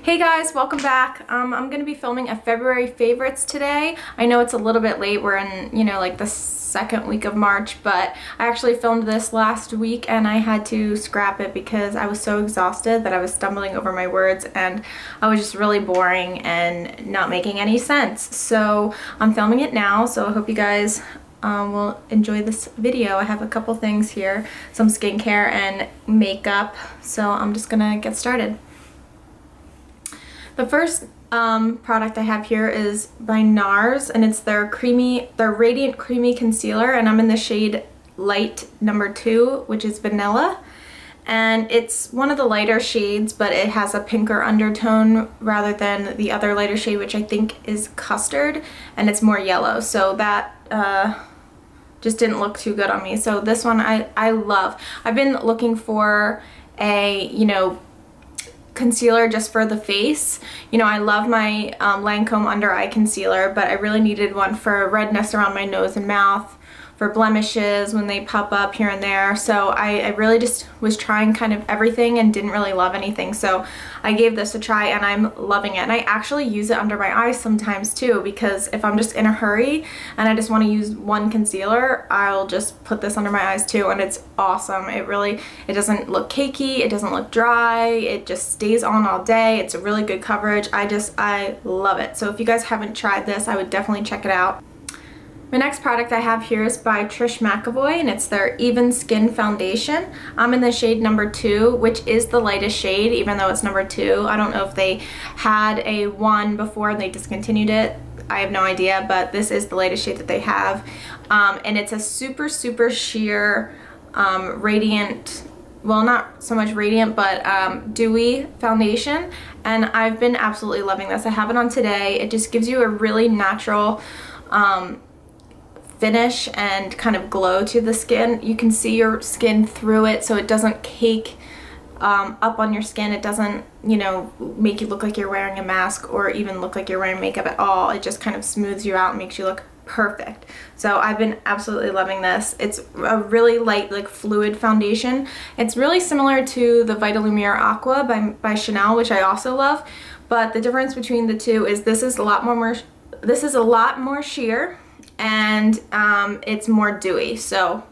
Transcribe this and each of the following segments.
Hey guys, welcome back. I'm going to be filming a February favorites today. I know it's a little bit late. We're in, like the second week of March, but I actually filmed this last week and I had to scrap it because I was so exhausted that I was stumbling over my words and I was just really boring and not making any sense. So I'm filming it now, so I hope you guys will enjoy this video. I have a couple things here, some skincare and makeup, so I'm just gonna get started. The first product I have here is by Nars, and it's their Radiant Creamy Concealer, and I'm in the shade Light number 2, which is Vanilla. And it's one of the lighter shades, but it has a pinker undertone rather than the other lighter shade, which I think is Custard, and it's more yellow. So that just didn't look too good on me. So this one I love. I've been looking for a, concealer just for the face. I love my Lancome under eye concealer, but I really needed one for redness around my nose and mouth, for blemishes when they pop up here and there. So I really just was trying kind of everything and didn't really love anything. So I gave this a try and I'm loving it. And I actually use it under my eyes sometimes too, because if I'm just in a hurry and I just want to use one concealer, I'll just put this under my eyes too, and it's awesome. It doesn't look cakey, it doesn't look dry, it just stays on all day. It's a really good coverage. I love it. So if you guys haven't tried this, I would definitely check it out. My next product I have here is by Trish McEvoy, and it's their Even Skin Foundation. I'm in the shade number 2, which is the lightest shade, even though it's number 2. I don't know if they had a 1 before and they discontinued it. I have no idea, but this is the latest shade that they have. And it's a super, super sheer, radiant, well, not so much radiant, but dewy foundation. And I've been absolutely loving this. I have it on today. It just gives you a really natural, finish and kind of glow to the skin. You can see your skin through it, so it doesn't cake up on your skin. It doesn't, make you look like you're wearing a mask or even look like you're wearing makeup at all. It just kind of smooths you out and makes you look perfect. So I've been absolutely loving this. It's a really light, like fluid foundation. It's really similar to the Vitalumiere Aqua by Chanel, which I also love, but the difference between the two is this is a lot more sheer, and it's more dewy. So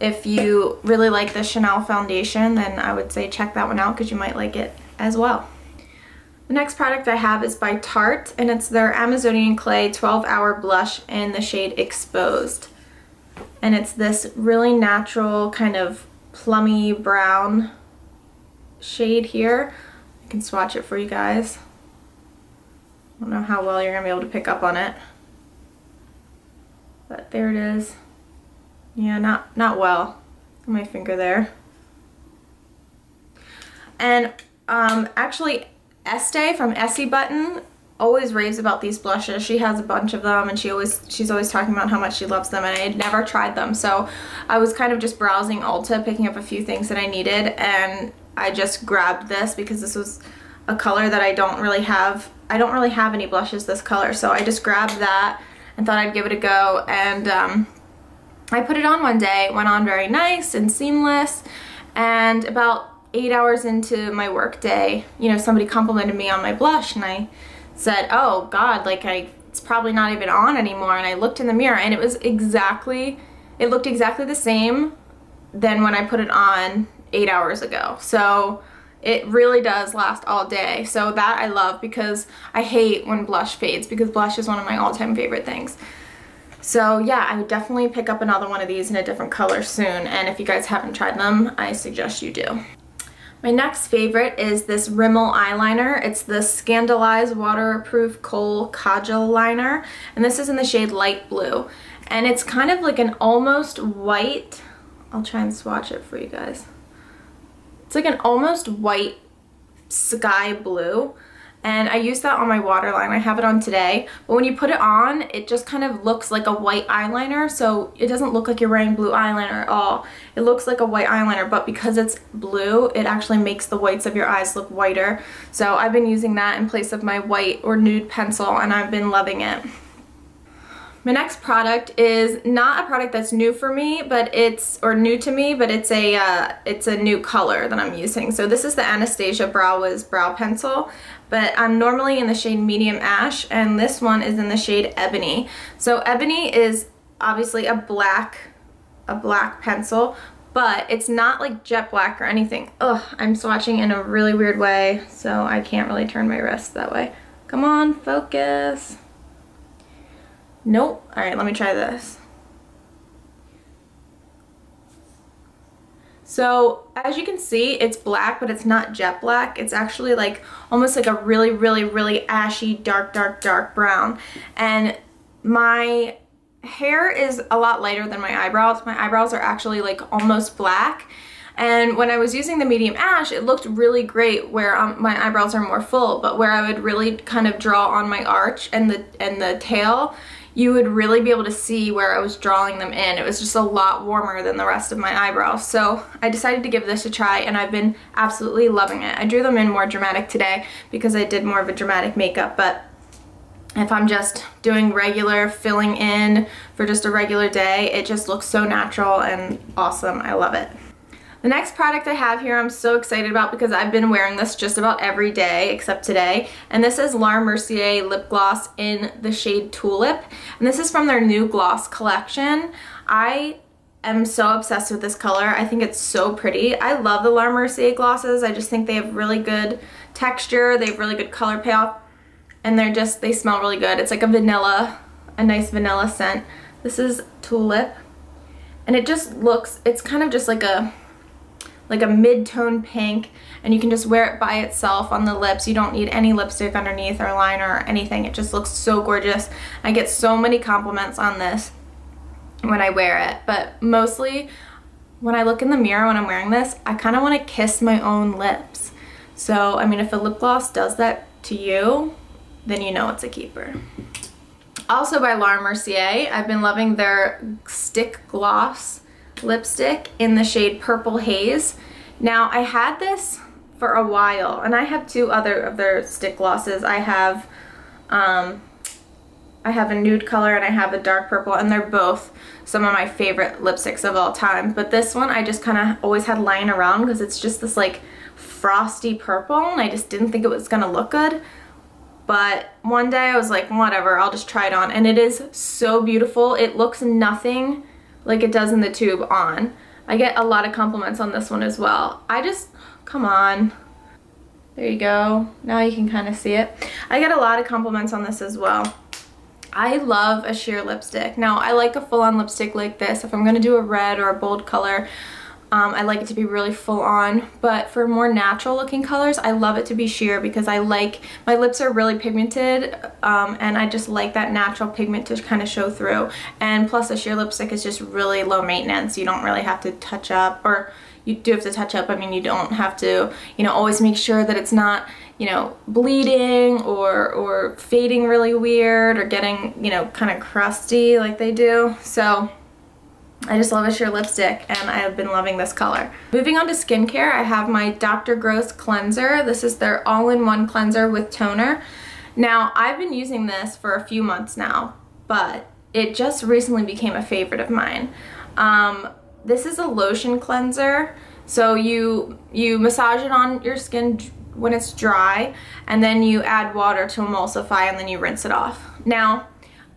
if you really like the Chanel foundation, then I would say check that one out because you might like it as well. The next product I have is by Tarte, and it's their Amazonian Clay 12-Hour Blush in the shade Exposed. And it's this really natural kind of plummy brown shade here. I can swatch it for you guys. I don't know how well you're going to be able to pick up on it, but there it is. Yeah, not well. My finger there. And actually Estee from Essie Button always raves about these blushes. She has a bunch of them and she's always talking about how much she loves them, and I had never tried them. So I was kind of just browsing Ulta, picking up a few things that I needed, and I just grabbed this because this was a color that I don't really have. I don't really have any blushes this color, so I just grabbed that and thought I'd give it a go, and I put it on one day. It went on very nice and seamless, and about 8 hours into my work day, somebody complimented me on my blush, and I said, oh god, like it's probably not even on anymore, and I looked in the mirror and it looked exactly the same than when I put it on 8 hours ago. So it really does last all day. So that I love, because I hate when blush fades, because blush is one of my all-time favorite things. So yeah, I would definitely pick up another one of these in a different color soon, and if you guys haven't tried them, I suggest you do. My next favorite is this Rimmel eyeliner. It's the Scandaleyes Waterproof Kohl Kajal Liner, and this is in the shade Light Blue. And it's kind of like an almost white, I'll try and swatch it for you guys. It's like an almost white sky blue, and I used that on my waterline. I have it on today, but when you put it on, it just kind of looks like a white eyeliner, so it doesn't look like you're wearing blue eyeliner at all. It looks like a white eyeliner, but because it's blue, it actually makes the whites of your eyes look whiter. So I've been using that in place of my white or nude pencil, and I've been loving it. My next product is not a product that's new for me, but it's a new color that I'm using. So this is the Anastasia Brow Wiz Brow Pencil, but I'm normally in the shade Medium Ash, and this one is in the shade Ebony. So Ebony is obviously a black pencil, but it's not like jet black or anything. Ugh, I'm swatching in a really weird way, so I can't really turn my wrist that way. Come on, focus. Nope. All right, let me try this. So as you can see, it's black, but it's not jet black. It's actually like almost like a really, really, really ashy, dark, dark, dark brown. And my hair is a lot lighter than my eyebrows. My eyebrows are actually like almost black. And when I was using the medium ash, it looked really great where my eyebrows are more full, but where I would really kind of draw on my arch and the tail, you would really be able to see where I was drawing them in. It was just a lot warmer than the rest of my eyebrows. So I decided to give this a try, and I've been absolutely loving it. I drew them in more dramatic today because I did more of a dramatic makeup, but if I'm just doing regular filling in for just a regular day, it just looks so natural and awesome. I love it. The next product I have here I'm so excited about because I've been wearing this just about every day except today, and this is La Mercier lip gloss in the shade Tulip, and this is from their new gloss collection. I am so obsessed with this color. I think it's so pretty. I love the La Mercier glosses. I just think they have really good texture, they have really good color payoff, and they smell really good. It's like a nice vanilla scent. This is Tulip, and it just looks, it's kind of just like a mid-tone pink, and you can just wear it by itself on the lips. You don't need any lipstick underneath or liner or anything. It just looks so gorgeous. I get so many compliments on this when I wear it, but mostly when I look in the mirror when I'm wearing this, I kind of want to kiss my own lips. So, I mean, if a lip gloss does that to you, then you know it's a keeper. Also by La Mercier, I've been loving their stick gloss lipstick in the shade Purple Haze. Now I had this for a while, and I have two other of their stick glosses. I have a nude color and I have a dark purple, and they're both some of my favorite lipsticks of all time. But this one I just kind of always had lying around because it's just this like frosty purple, and I just didn't think it was gonna look good. But one day I was like, whatever, I'll just try it on, and it is so beautiful. It looks nothing like it does in the tube on. I get a lot of compliments on this one as well. Come on. There you go. Now you can kind of see it. I get a lot of compliments on this as well. I love a sheer lipstick. Now I like a full-on lipstick like this. If I'm gonna do a red or a bold color, I like it to be really full on, but for more natural looking colors, I love it to be sheer because my lips are really pigmented, and I just like that natural pigment to kind of show through. And plus a sheer lipstick is just really low maintenance. You don't really have to touch up, or you do have to touch up. I mean, you don't have to, always make sure that it's not, bleeding or fading really weird or getting, kind of crusty like they do. So I just love a sheer lipstick, and I have been loving this color. Moving on to skincare, I have my Dr. Gross cleanser. This is their all-in-one cleanser with toner. Now, I've been using this for a few months now, but it just recently became a favorite of mine. This is a lotion cleanser, so you massage it on your skin when it's dry, and then you add water to emulsify, and then you rinse it off. Now,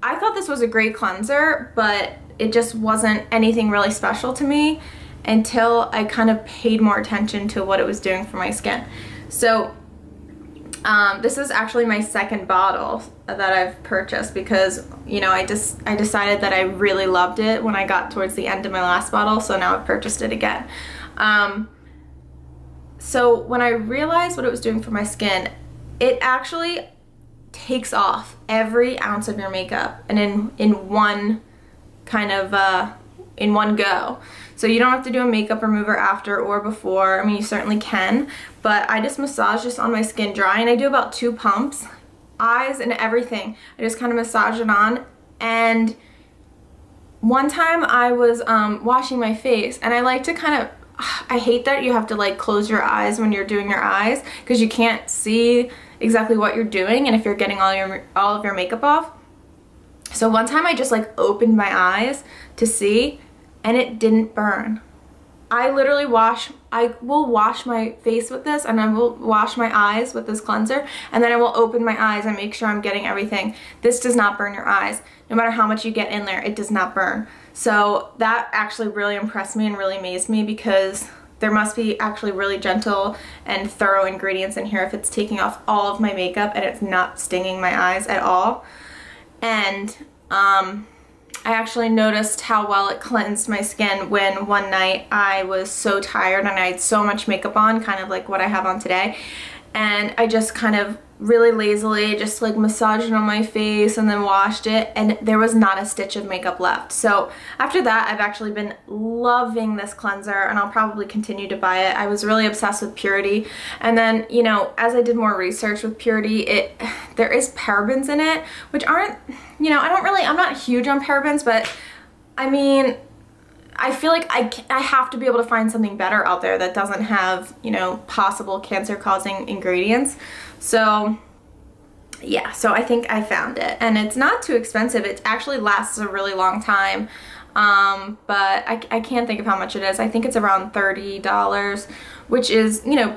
I thought this was a great cleanser, but it just wasn't anything really special to me until I kind of paid more attention to what it was doing for my skin. So this is actually my second bottle that I've purchased because, I decided that I really loved it when I got towards the end of my last bottle, so now I've purchased it again. So when I realized what it was doing for my skin, it actually takes off every ounce of your makeup, and in one in one go. So you don't have to do a makeup remover after or before. I mean, you certainly can, but I just massage this on my skin dry, and I do about 2 pumps, eyes and everything. I just kind of massage it on. And one time I was washing my face, and I like to I hate that you have to like close your eyes when you're doing your eyes because you can't see exactly what you're doing, and if you're getting all of your makeup off. So one time I just like opened my eyes to see, and it didn't burn. I literally will wash my face with this, and I will wash my eyes with this cleanser, and then I will open my eyes and make sure I'm getting everything. This does not burn your eyes. No matter how much you get in there, it does not burn. So that actually really impressed me and really amazed me, because there must be actually really gentle and thorough ingredients in here if it's taking off all of my makeup and it's not stinging my eyes at all. And I actually noticed how well it cleansed my skin when one night I was so tired and I had so much makeup on, kind of like what I have on today, and I just kind of really lazily just like massaged it on my face and then washed it, and there was not a stitch of makeup left. So after that, I've actually been loving this cleanser, and I'll probably continue to buy it. I was really obsessed with Purity, and then, you know, as I did more research with Purity, there is parabens in it, which aren't, you know, I'm not huge on parabens, but I mean, I feel like I have to be able to find something better out there that doesn't have, you know, possible cancer-causing ingredients. So yeah, so I think I found it, and it's not too expensive. It actually lasts a really long time, but I can't think of how much it is. I think it's around $30, which is, you know,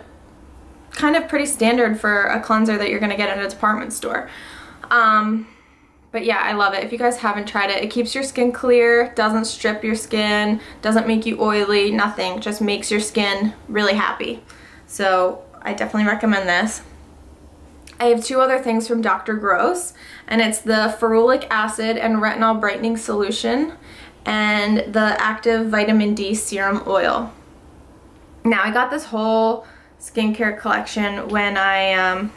kind of pretty standard for a cleanser that you're gonna get at a department store. But yeah, I love it. If you guys haven't tried it, it keeps your skin clear, doesn't strip your skin, doesn't make you oily, nothing. Just makes your skin really happy. So I definitely recommend this. I have two other things from Dr. Gross, and it's the Ferulic acid and retinol brightening solution and the active vitamin D serum oil. Now, I got this whole skincare collection when I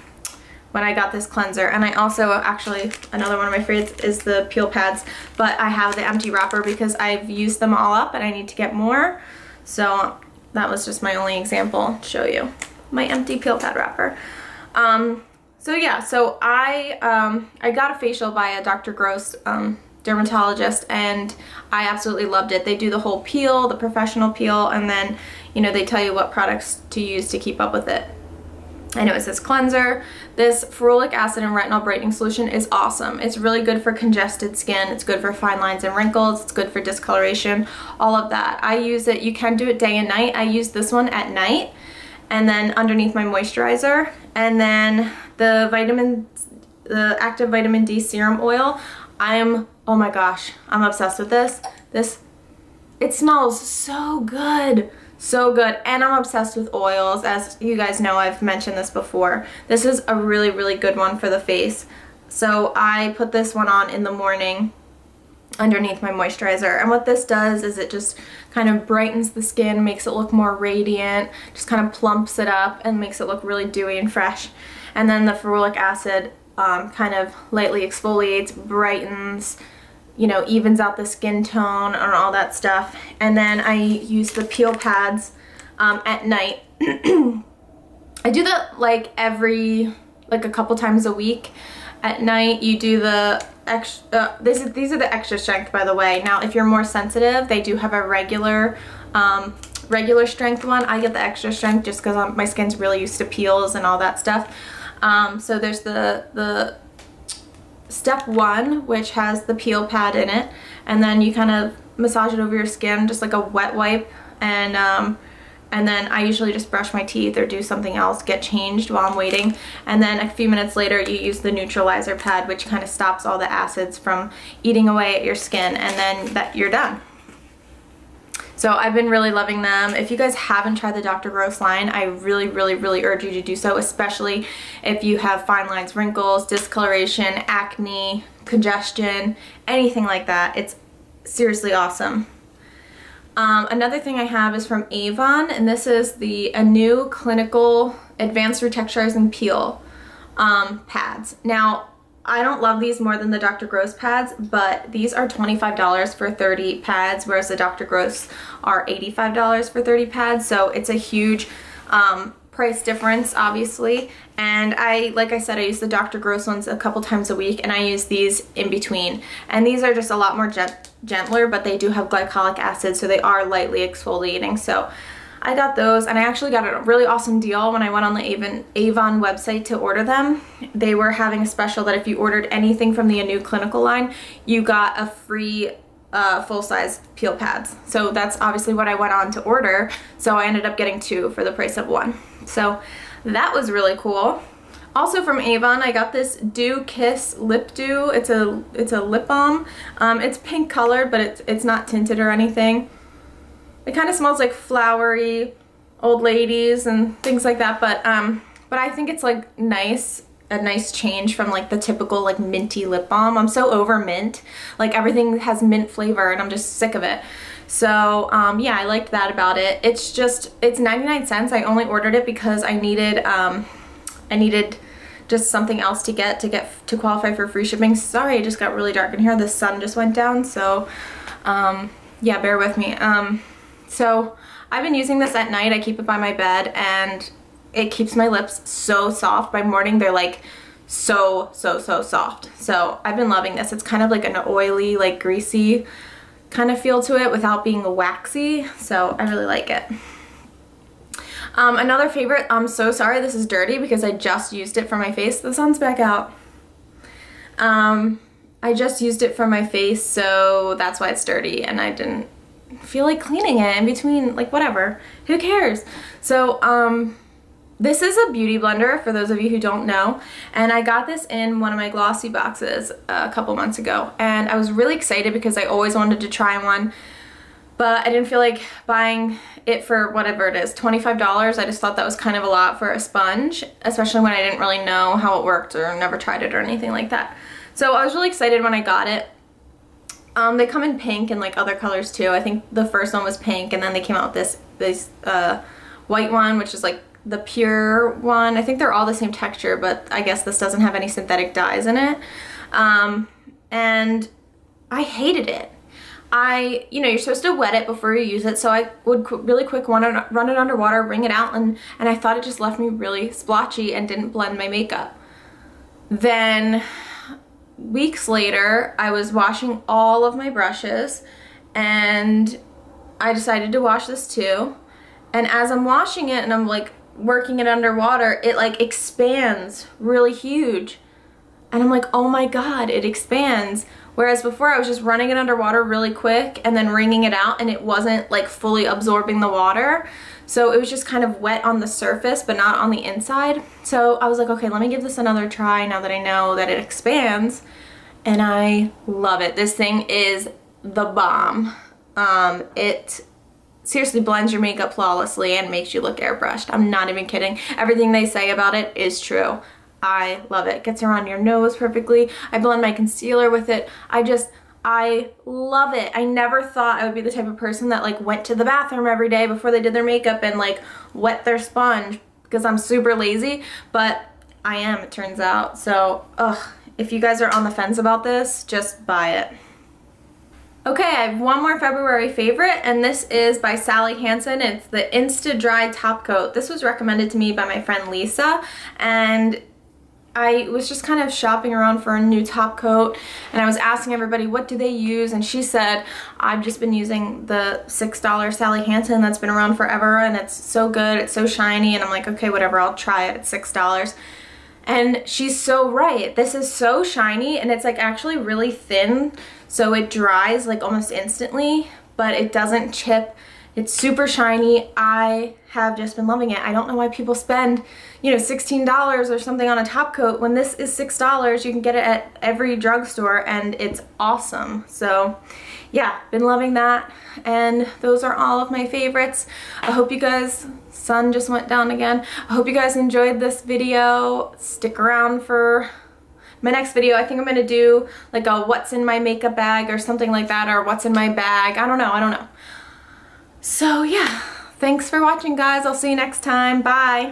got this cleanser, and I also actually, another one of my favorites is the peel pads, but I have the empty wrapper because I've used them all up and I need to get more. So that was just my only example to show you my empty peel pad wrapper. So yeah, so I got a facial by a Dr. Gross dermatologist, and I absolutely loved it. They do the whole peel, the professional peel, and then, you know, they tell you what products to use to keep up with it. And it was this cleanser. This ferulic acid and retinol brightening solution is awesome. It's really good for congested skin. It's good for fine lines and wrinkles. It's good for discoloration, all of that. I use it, you can do it day and night. I use this one at night, and then underneath my moisturizer. And then the active vitamin D serum oil, oh my gosh, I'm obsessed with this. It smells so good. So good, and I'm obsessed with oils. As you guys know, I've mentioned this before. This is a really, really good one for the face. So I put this one on in the morning underneath my moisturizer, and what this does is it just kind of brightens the skin, makes it look more radiant, just kind of plumps it up and makes it look really dewy and fresh. And then the ferulic acid kind of lightly exfoliates, brightens, you know, evens out the skin tone and all that stuff. And then I use the peel pads at night. I do that like a couple times a week. At night you do the extra, these are the extra strength, by the way. Now if you're more sensitive, they do have a regular strength one. I get the extra strength just because my skin's really used to peels and all that stuff. So there's the step 1, which has the peel pad in it, and then you kind of massage it over your skin just like a wet wipe, and then I usually just brush my teeth or do something else, get changed while I'm waiting, and then a few minutes later you use the neutralizer pad, which kind of stops all the acids from eating away at your skin, and then you're done. So I've been really loving them. If you guys haven't tried the Dr. Gross line, I really, really, really urge you to do so, especially if you have fine lines, wrinkles, discoloration, acne, congestion, anything like that. It's seriously awesome. Another thing I have is from Avon, and this is the Anew Clinical Advanced Retexturizing Peel pads. Now, I don't love these more than the Dr. Gross pads, but these are $25 for 30 pads, whereas the Dr. Gross are $85 for 30 pads, so it's a huge price difference, obviously. And like I said, I use the Dr. Gross ones a couple times a week, and I use these in between. And these are just a lot more gentler, but they do have glycolic acid, so they are lightly exfoliating. So I got those, and I actually got a really awesome deal when I went on the Avon website to order them. They were having a special that if you ordered anything from the Anew clinical line, you got a free full-size peel pads. So that's obviously what I went on to order. So I ended up getting 2 for the price of 1. So that was really cool. Also from Avon, I got this Dew Kiss Lip Dew. It's a lip balm. It's pink colored, but it's not tinted or anything. It kind of smells like flowery, old ladies and things like that, but I think it's like a nice change from like the typical like minty lip balm. I'm so over mint. Like everything has mint flavor and I'm just sick of it. So yeah, I liked that about it. It's 99 cents. I only ordered it because I needed just something else to qualify for free shipping. Sorry, it just got really dark in here. The sun just went down, so yeah, bear with me. So I've been using this at night. I keep it by my bed and it keeps my lips so soft. By morning they're like so soft. So I've been loving this. It's kind of like an oily, like greasy kind of feel to it without being waxy. So I really like it. Another favorite, I'm so sorry this is dirty because I just used it for my face. The sun's back out. I just used it for my face, so that's why it's dirty, and I didn't feel like cleaning it in between, like whatever. Who cares? So this is a beauty blender for those of you who don't know, and I got this in one of my glossy boxes a couple months ago, and I was really excited because I always wanted to try one, but I didn't feel like buying it for whatever it is, $25. I just thought that was kind of a lot for a sponge, especially when I didn't really know how it worked or never tried it or anything like that. So I was really excited when I got it. They come in pink and like other colors too. I think the first one was pink, and then they came out with this white one, which is like the pure one. I think they're all the same texture, but I guess this doesn't have any synthetic dyes in it. And I hated it. You know, you're supposed to wet it before you use it, so I would really quick run it underwater, wring it out, and I thought it just left me really splotchy and didn't blend my makeup. Then weeks later, I was washing all of my brushes, and I decided to wash this too. And as I'm washing it and I'm like working it underwater, it like expands really huge. And I'm like, oh my god, it expands. Whereas before I was just running it underwater really quick and then wringing it out, and it wasn't like fully absorbing the water. So it was just kind of wet on the surface but not on the inside. So I was like, okay, let me give this another try now that I know that it expands. And I love it. This thing is the bomb. It seriously blends your makeup flawlessly and makes you look airbrushed. I'm not even kidding. Everything they say about it is true. I love it. Gets around your nose perfectly. I blend my concealer with it. I love it. I never thought I would be the type of person that like went to the bathroom every day before they did their makeup and like wet their sponge, because I'm super lazy, but I am, it turns out. So, if you guys are on the fence about this, just buy it. Okay, I have one more February favorite, and this is by Sally Hansen. It's the Insta-Dri Top Coat. This was recommended to me by my friend Lisa, and I was just kind of shopping around for a new top coat, and I was asking everybody what do they use, and she said, I've just been using the $6 Sally Hansen that's been around forever, and it's so good, it's so shiny, and I'm like, okay, whatever, I'll try it, it's $6. And she's so right. This is so shiny, and it's like actually really thin, so it dries like almost instantly, but it doesn't chip. It's super shiny. I have just been loving it. I don't know why people spend, you know, $16 or something on a top coat when this is $6. You can get it at every drugstore, and it's awesome. So yeah, been loving that, and those are all of my favorites. I hope you guys, sun just went down again. I hope you guys enjoyed this video. Stick around for my next video. I think I'm gonna do like a what's in my makeup bag or something like that, or what's in my bag. I don't know. So yeah, thanks for watching, guys. I'll see you next time. Bye.